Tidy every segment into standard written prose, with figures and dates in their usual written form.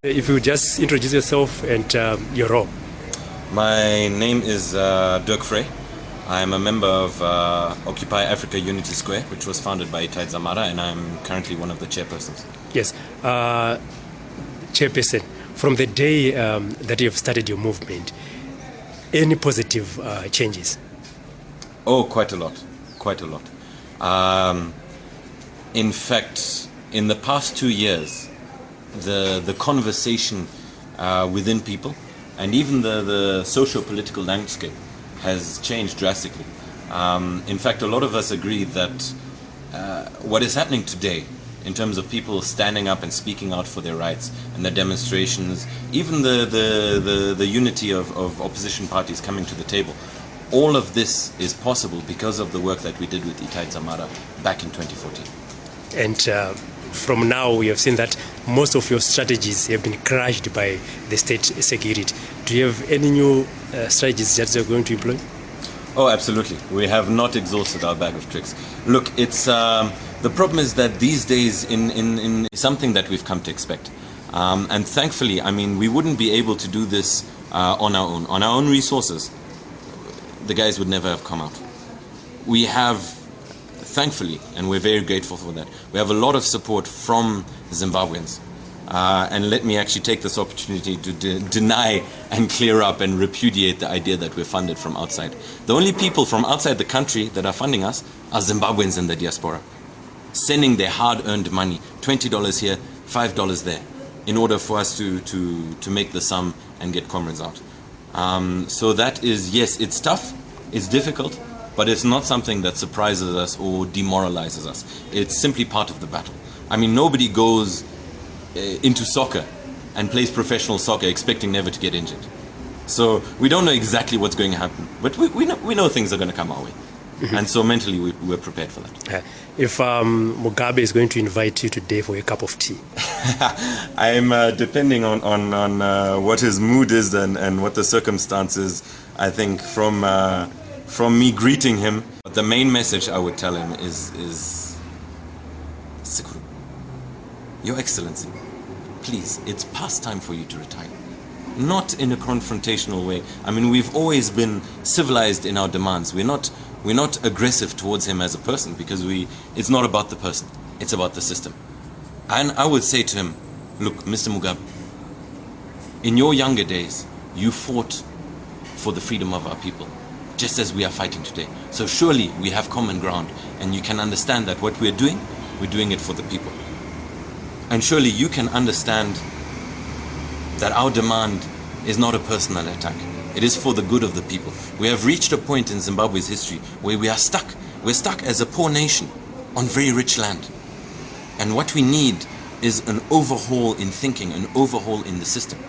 If you just introduce yourself and your role. My name is Dirk Frey. I'm a member of Occupy Africa Unity Square, which was founded by Itai Dzamara, and I'm currently one of the chairpersons. Yes. Chairperson, from the day that you've started your movement, any positive changes? Oh, quite a lot. Quite a lot. In fact, in the past 2 years, the conversation within people and even the socio-political landscape has changed drastically. In fact, a lot of us agree that what is happening today in terms of people standing up and speaking out for their rights and their demonstrations, even the unity of opposition parties coming to the table, all of this is possible because of the work that we did with Itai Dzamara back in 2014. And from now, we have seen that most of your strategies have been crushed by the state security. Do you have any new strategies that you're going to employ? Oh, absolutely. We have not exhausted our bag of tricks. Look, it's the problem is that these days in something that we've come to expect. And thankfully, I mean, we wouldn't be able to do this on our own. On our own resources, the guys would never have come out. We have, thankfully, and we're very grateful for that, we have a lot of support from Zimbabweans. And let me actually take this opportunity to deny and clear up and repudiate the idea that we're funded from outside. The only people from outside the country that are funding us are Zimbabweans in the diaspora, sending their hard-earned money, $20 here, $5 there, in order for us to make the sum and get comrades out. So that is, yes, it's tough, it's difficult, but it's not something that surprises us or demoralizes us. It's simply part of the battle. I mean, nobody goes into soccer and plays professional soccer expecting never to get injured. So we don't know exactly what's going to happen, but we know things are going to come our way. And so mentally we're prepared for that. If Mugabe is going to invite you today for a cup of tea? I'm depending on what his mood is and what the circumstances, I think, from me greeting him. But the main message I would tell him is Sikuru, Your Excellency, please, it's past time for you to retire. Not in a confrontational way. I mean, we've always been civilized in our demands. We're not aggressive towards him as a person because it's not about the person, it's about the system. And I would say to him, look, Mr. Mugabe, in your younger days, you fought for the freedom of our people, just as we are fighting today. So surely we have common ground, and you can understand that what we're doing it for the people. And surely you can understand that our demand is not a personal attack. It is for the good of the people. We have reached a point in Zimbabwe's history where we are stuck. We're stuck as a poor nation on very rich land. And what we need is an overhaul in thinking, an overhaul in the system.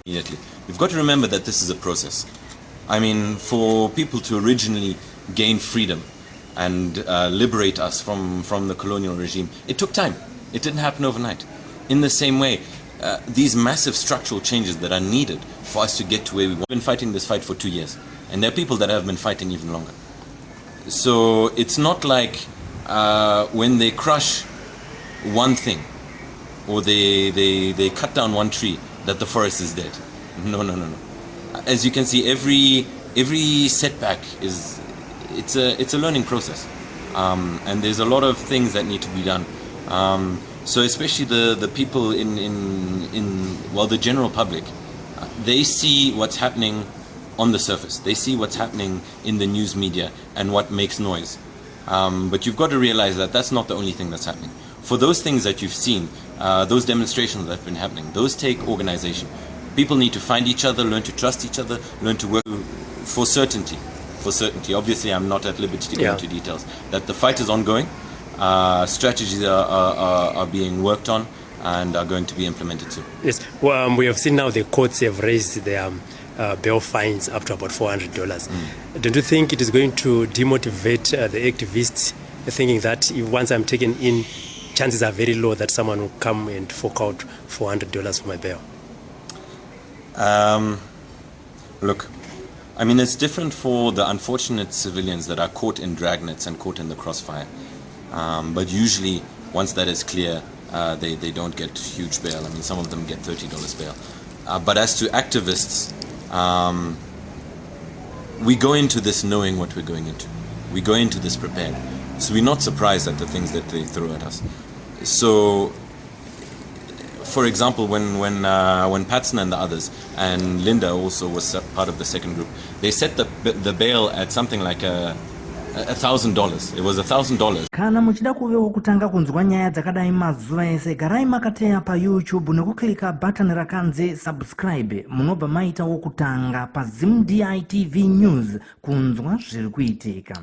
Immediately. You've got to remember that this is a process. I mean, for people to originally gain freedom and liberate us from the colonial regime, it took time. It didn't happen overnight. In the same way, these massive structural changes that are needed for us to get to where we've been fighting this fight for 2 years. And there are people that have been fighting even longer. So it's not like when they crush one thing or they cut down one tree that the forest is dead. No. As you can see, every setback it's a learning process. And there's a lot of things that need to be done. So especially the people the general public, they see what's happening on the surface. They see what's happening in the news media and what makes noise. But you've got to realize that that's not the only thing that's happening. For those things that you've seen, those demonstrations that have been happening, those take organization. People need to find each other, learn to trust each other, learn to work for certainty. For certainty. Obviously, I'm not at liberty to go into details. That the fight is ongoing. Strategies are being worked on and are going to be implemented soon. Yes, well, we have seen now the courts have raised their bail fines up to about $400. Don't you think it is going to demotivate the activists, thinking that if once I'm taken in, chances are very low that someone will come and fork out $400 for my bail? Look, I mean, it's different for the unfortunate civilians that are caught in dragnets and caught in the crossfire. But usually, once that is clear, they don't get huge bail. I mean, some of them get $30 bail. But as to activists, we go into this knowing what we're going into. We go into this prepared. So we're not surprised at the things that they throw at us. So, for example, when Patson and the others, and Linda also was part of the second group, they set the bail at something like $1,000. It was $1,000. Kana muchida kuvewo kutanga kunzwa nyaya dzakadai mazuva ese garai makateya pa YouTube nekuklika button rakanzi subscribe munobva maita wokutanga pa Zim DITV News kunzwa zviri kuitika.